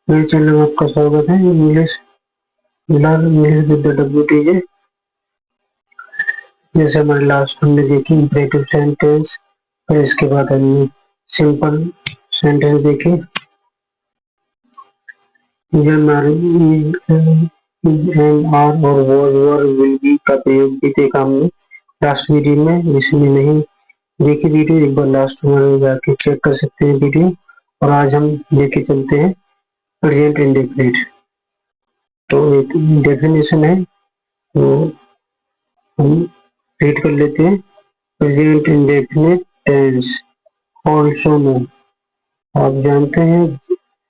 मेरे चैनल में आपका स्वागत है। English learn English with the WTJ। जैसे हमारे लास्ट हमने देखी इंपरेटिव सेंटेंस, और इसके बाद हमने सिंपल सेंटेंस देखे। एन आर और वर विल बी का प्रयोग भी देखा हमने लास्ट वीडियो में। जिसने नहीं देखी वीडियो, एक बार लास्ट में जाके चेक कर सकते हैं वीडियो। और आज हम लेके चलते हैं प्रेजेंट इंडेफिनिट। तो एक डेफिनेशन है, तो हम रीड कर लेते हैं। Present indefinite tense also known, आप जानते हैं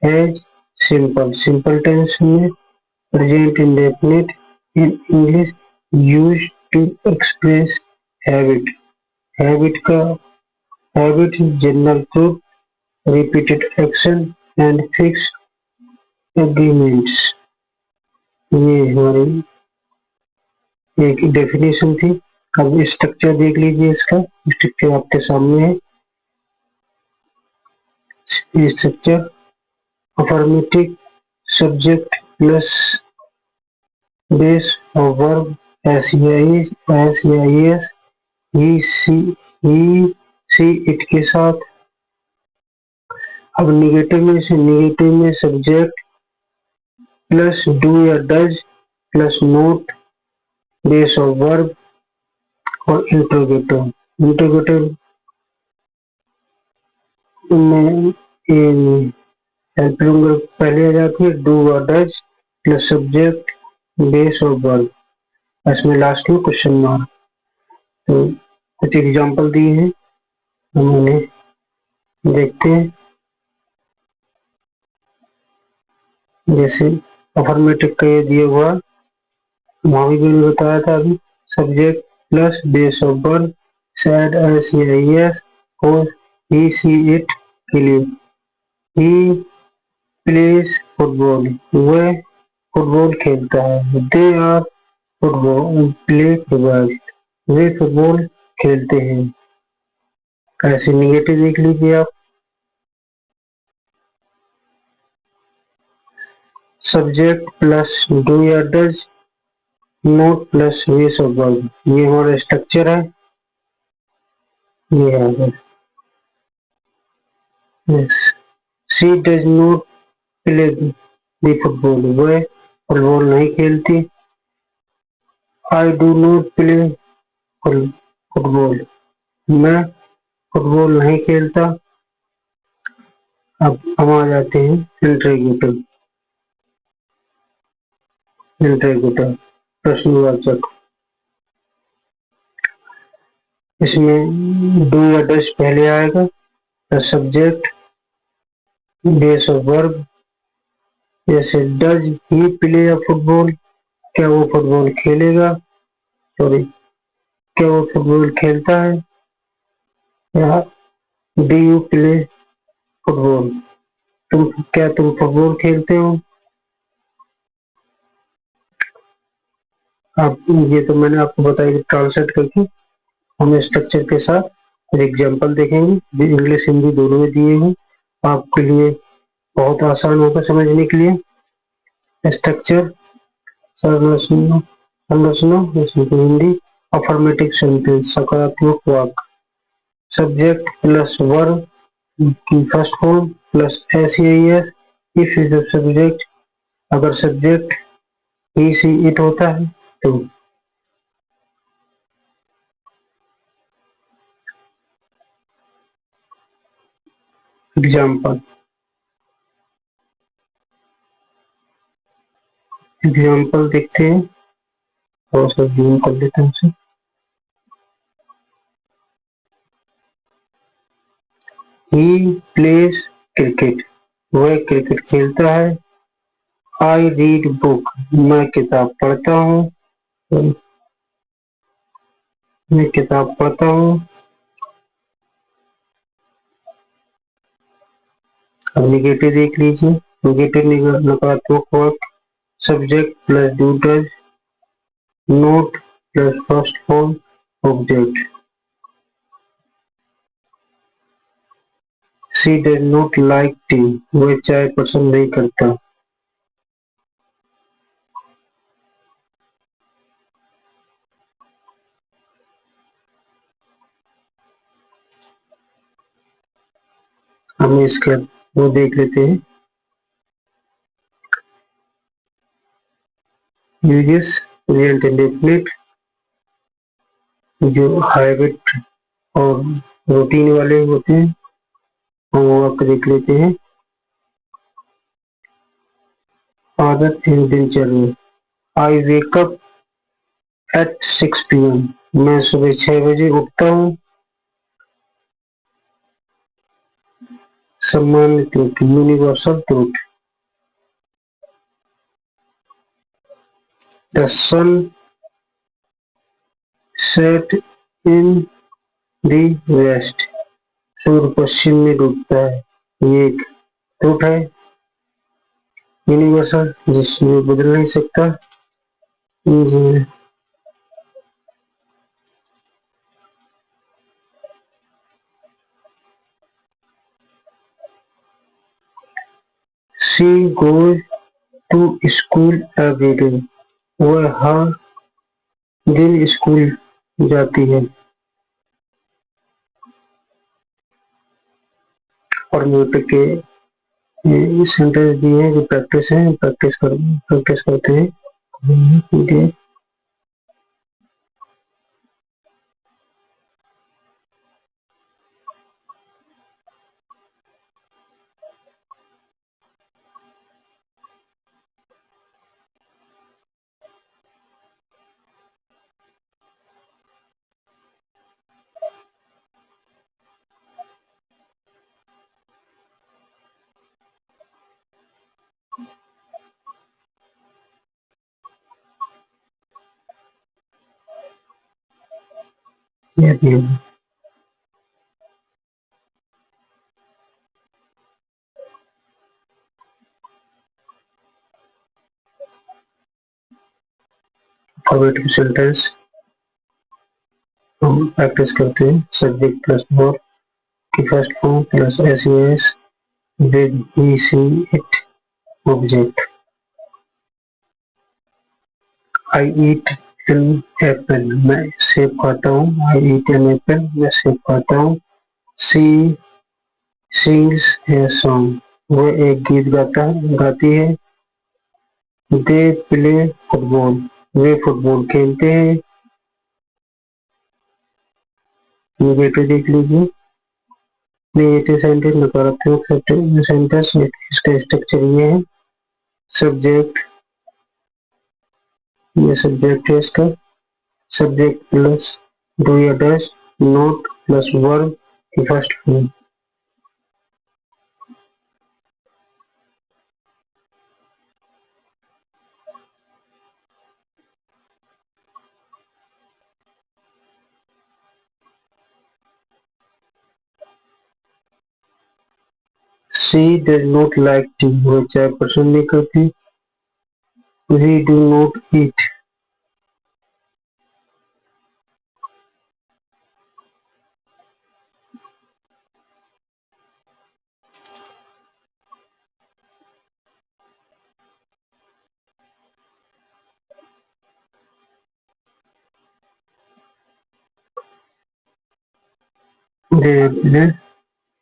एज सिंपल। सिंपल टेंस में present indefinite in English used to express habit. Habit general truth, repeated action and fix agreements. ये हमारी एक डेफिनेशन थी। अब स्ट्रक्चर देख लीजिए, इसका स्ट्रक्चर आपके सामने है। Structure affirmative subject plus base और verb SEIS he C it के साथ। अब निगेटिव में सब्जेक्ट प्लस डू या डज प्लस नोट बेस और वर्ब और इंट्रोगेटिव। इंट्रोगेटिव में हेल्पिंग वर्ब पहले आ जाती है, डू और डज प्लस सब्जेक्ट बेस और वर्ब, इसमें लास्ट में क्वेश्चन मार्क। तो कुछ एग्जांपल दिए हैं, हम उन्हें देखते हैं। जैसे अफर्मेटिव का ये दिया हुआ, वहां भी मैंने बताया था अभी, सब्जेक्ट प्लस बेस और वर्ब सैड SEIS और ही सी इट के लिए। ही प्लेस फुटबॉल, वह फुटबॉल खेलता है। They are football play football, वे फुटबॉल खेलते हैं। ऐसे निगेटिव देख लीजिए आप। सब्जेक्ट प्लस डू या डज नोट प्लस बेस और वर्ब, ये हमारा स्ट्रक्चर है। ये है she does not play the football, वह फुटबॉल नहीं खेलती। I do not play football, मैं फुटबॉल नहीं खेलता। अब हम आ जाते हैं इंट्रोगेटिव। प्रश्नवाचक, इसमें डू या डज पहले आएगा, सब्जेक्ट बेस और वर्ब। जैसे does he play a football, क्या वो फुटबॉल खेलेगा, सॉरी क्या वो फुटबॉल खेलता है। या डू यू प्ले फुटबॉल, तुम फुटबॉल खेलते हो। आप ये तो मैंने आपको बताया ट्रांसलेट करके। हम स्ट्रक्चर के साथ एग्जाम्पल देखेंगे, इंग्लिश हिंदी दोनों में दिए हैं, आपके लिए बहुत आसान होगा समझने के लिए। स्ट्रक्चर संरचना हिंदी अफर्मेटिव सेंटेंस, सकारात्मक वाक्य। सब्जेक्ट प्लस वर्ब की first form plus SEIS if is the subject, अगर सब्जेक्ट ही सी इट होता है तो। एग्जाम्पल देखते हैं, थोड़ा सा जूम कर लेते हैं उसे। ही प्लेस क्रिकेट, वह क्रिकेट खेलता है। आई रीड बुक, मैं किताब पढ़ता हूँ। मैं किताब पढ़ता हूँ। अब निगेटिव देख लीजिए। निगेटिव नकारात्मक वाक्य, subject plus do does not plus first form object. She does not like T, वह चाय पसंद नहीं करता। हम इसका वो देख लेते हैं। यूजेस प्रेजेंट इंडेफिनिट, जो हैबिट और रूटीन वाले होते हैं हम वो आपको देख लेते हैं। आदत एवं दिनचर्या। आई वेक अप एट 6 PM, मैं सुबह 6 बजे उठता हूँ। सामान्य त्रुटि, यूनिवर्सल त्रुटि। The sun set in the west, सूर्य पश्चिम में डूबता है, ये एक ट्रुथ है। यूनिवर्सल, जिसमें बदल नहीं सकता। She goes to school every day, वह हर दिन स्कूल जाती है। और म्यूजिक के सेंटेंस दिए हैं जो प्रैक्टिस है, प्रैक्टिस करते हैं। ये भी है। फॉर्मेटिव सेंटेंस हम प्रैक्टिस करते हैं। सब्जेक्ट प्लस वर्ब की first form plus S with he see it object. I eat an apple, मैं सेब खाता हूँ। आई ईट एन एप्पल, मैं सेब खाता हूँ। सी सिंग्स ए सॉन्ग, वह एक गीत गाती है। दे प्ले फुटबॉल, वे फुटबॉल खेलते हैं। नेगेटिव देख लीजिए। नेगेटिव सेंटेंस नकारात्मक सेंटेंस, इसका स्ट्रक्चर ये है। सब्जेक्ट, ये सब्जेक्ट है इसका। सब्जेक्ट प्लस डू या डैश, नोट प्लस वर्ब की first form. She does not like tea, वो चाय पसंद नहीं करती। We do not eat,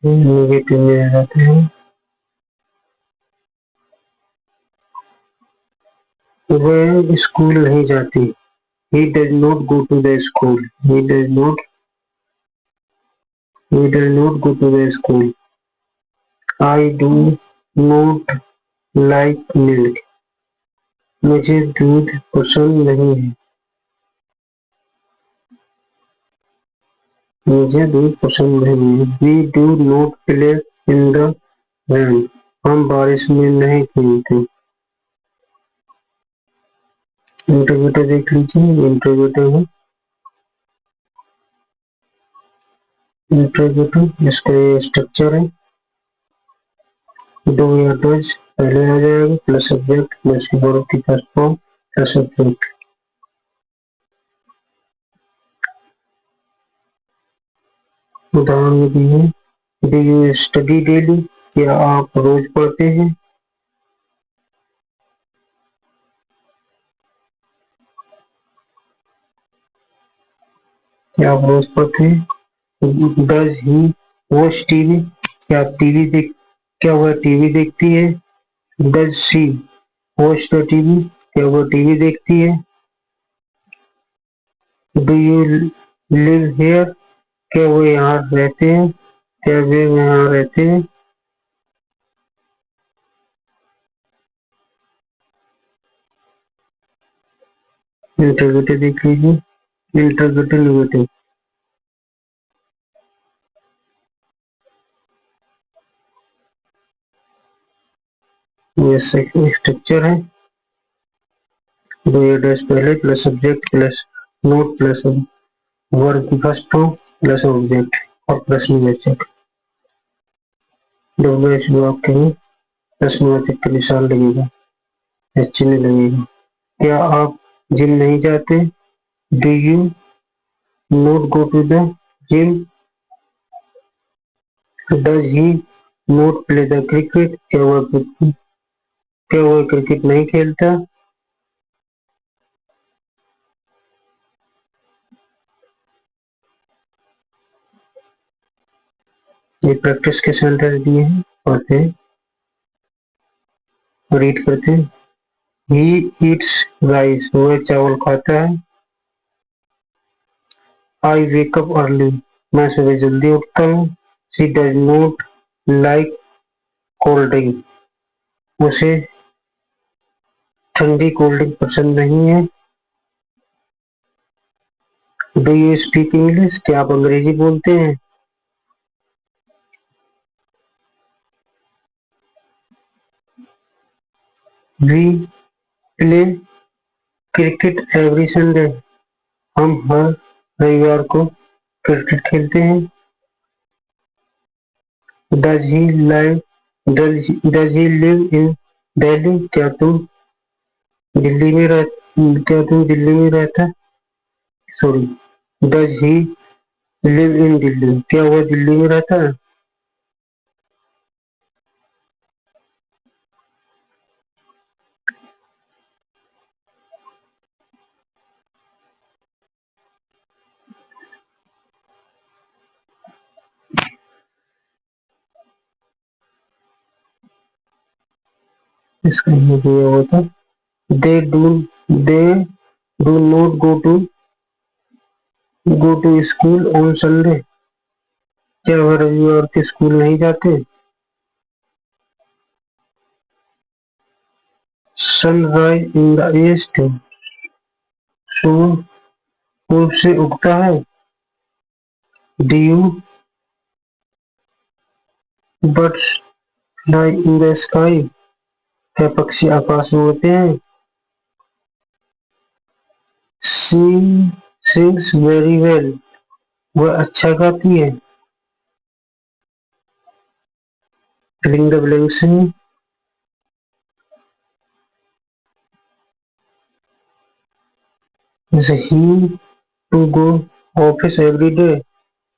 negative में आ जाते हैं। वह स्कूल नहीं जाती। He does not go to the school, he does not go to the school. I do not like milk, मुझे दूध पसंद नहीं है। मुझे दूध पसंद नहीं है। We do not play in the rain, हम बारिश में नहीं खेलते। इंटरव्यूटर देख लीजिए। इंटरव्यूटर इसका ये स्ट्रक्चर है। डू या डज पहले आ जाएगा, प्लस सब्जेक्ट प्लस वर्ब की फर्स्ट फॉर्म प्लस सब्जेक्ट। उदाहरण में दी है। Do you study daily? क्या आप रोज पढ़ते हैं? क्या आप रोज पढ़ते हैं? Does he watch TV? क्या वह टीवी देखती है? Does she watch the TV? क्या वह टीवी देखती है? Do you live here? क्या वो यहाँ रहते हैं? क्या वे यहाँ रहते हैं? इंटरोगेटिव देख लीजिए। Interrogative negative. ये स्ट्रक्चर है। दो एड्रेस पहले plus subject plus note plus verb की फर्स्ट फॉर्म प्लस ऑब्जेक्ट और प्रश्नवाचक। डब्ल्यू एच वाक्य में प्रश्नवाचक के निशान लगेगा या चिन्ह लगेगा। क्या आप जिम नहीं जाते? Do you not go to the gym? Does he not play the cricket? क्या वह क्रिकेट नहीं खेलता? ये प्रैक्टिस के सेंटेंस दिए हैं, पढ़ते हैं, रीड करते हैं। ही ईट्स राइस, वह चावल खाता है। आई वेक अप अर्ली, मैं सुबह जल्दी उठता हूँ। She does not like cold drink, उसे ठंडी कोल्ड ड्रिंक पसंद नहीं है। Do you speak English? क्या आप अंग्रेजी बोलते हैं? We play cricket every Sunday, हम हर रविवार को क्रिकेट खेलते हैं। Does he live does he live in Delhi? क्या तुम दिल्ली में रहता? Sorry, does he live in Delhi? क्या वह दिल्ली में रहता है? इसका ये दिया होता they they do not go to school on Sunday? क्या वह रविवार के स्कूल नहीं जाते? सनराइज इन द ईस्ट, सूरज पूर्व से उगता है। Do you birds fly in the sky? क्या पक्षी आकाश में उड़ते हैं? शी सिंग्स वेरी वेल, वह अच्छा गाती है। फिलिंग द ब्लैंक्स में जैसे he to go office every day,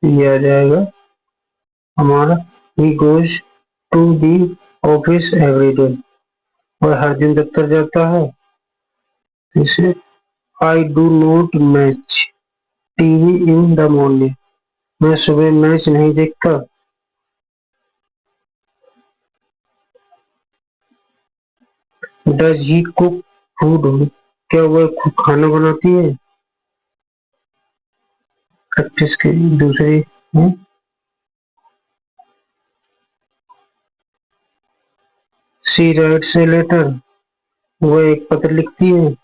ये आ जाएगा हमारा he goes to the office every day, वह हर दिन दफ्तर जाता है। जैसे I do not match TV in the morning, मैं सुबह मैच नहीं देखता। Does he cook food? क्या वह खाना बनाती है? प्रैक्टिस के दूसरे हैं। शी राइट्स ए लेटर, वह एक पत्र लिखती है।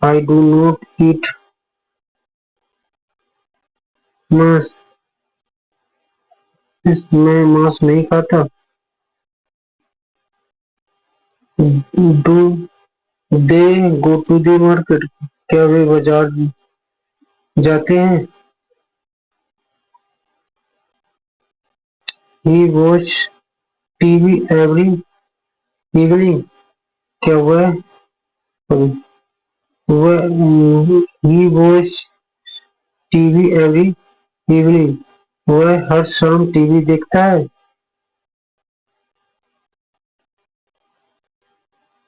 आई डू नॉट ईट मांस, मैं मांस नहीं खाता। Do they go to the market? क्या वे बाजार जाते हैं? He watch TV every evening, क्या वह he watch TV every evening, वह हर शाम टीवी देखता है।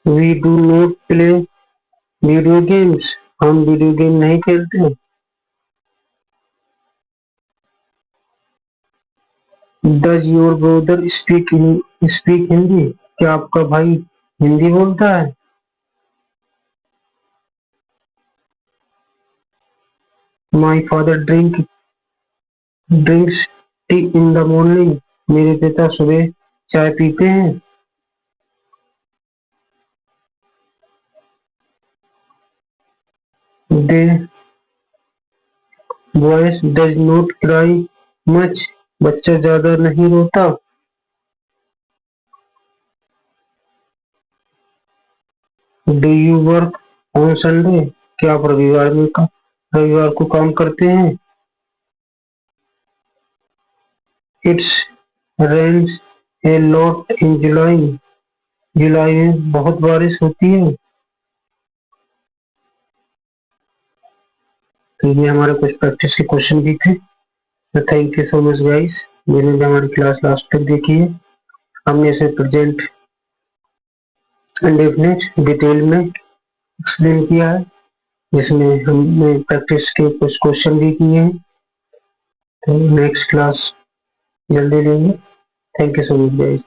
We do not play video games. हम वीडियो गेम नहीं खेलते। Does your brother speak Hindi? क्या आपका भाई हिंदी बोलता है? My father drinks tea in the morning. मेरे पिता सुबह चाय पीते हैं। The boys does not cry much. बच्चा ज्यादा नहीं रोता। Do you work on Sunday? क्या आप रविवार को काम करते हैं? It's rains a lot in July. जुलाई में बहुत बारिश होती है। तो ये हमारे कुछ प्रैक्टिस के क्वेश्चन भी थे। तो thank you so much guys, जिन्होंने हमारी क्लास लास्ट तक देखी है। हमने इसे प्रेजेंट इंडेफिनिट डिटेल में एक्सप्लेन किया है, जिसमें हमने प्रैक्टिस के कुछ क्वेश्चन भी किए हैं। तो नेक्स्ट क्लास जल्दी लेंगे। Thank you so much guys.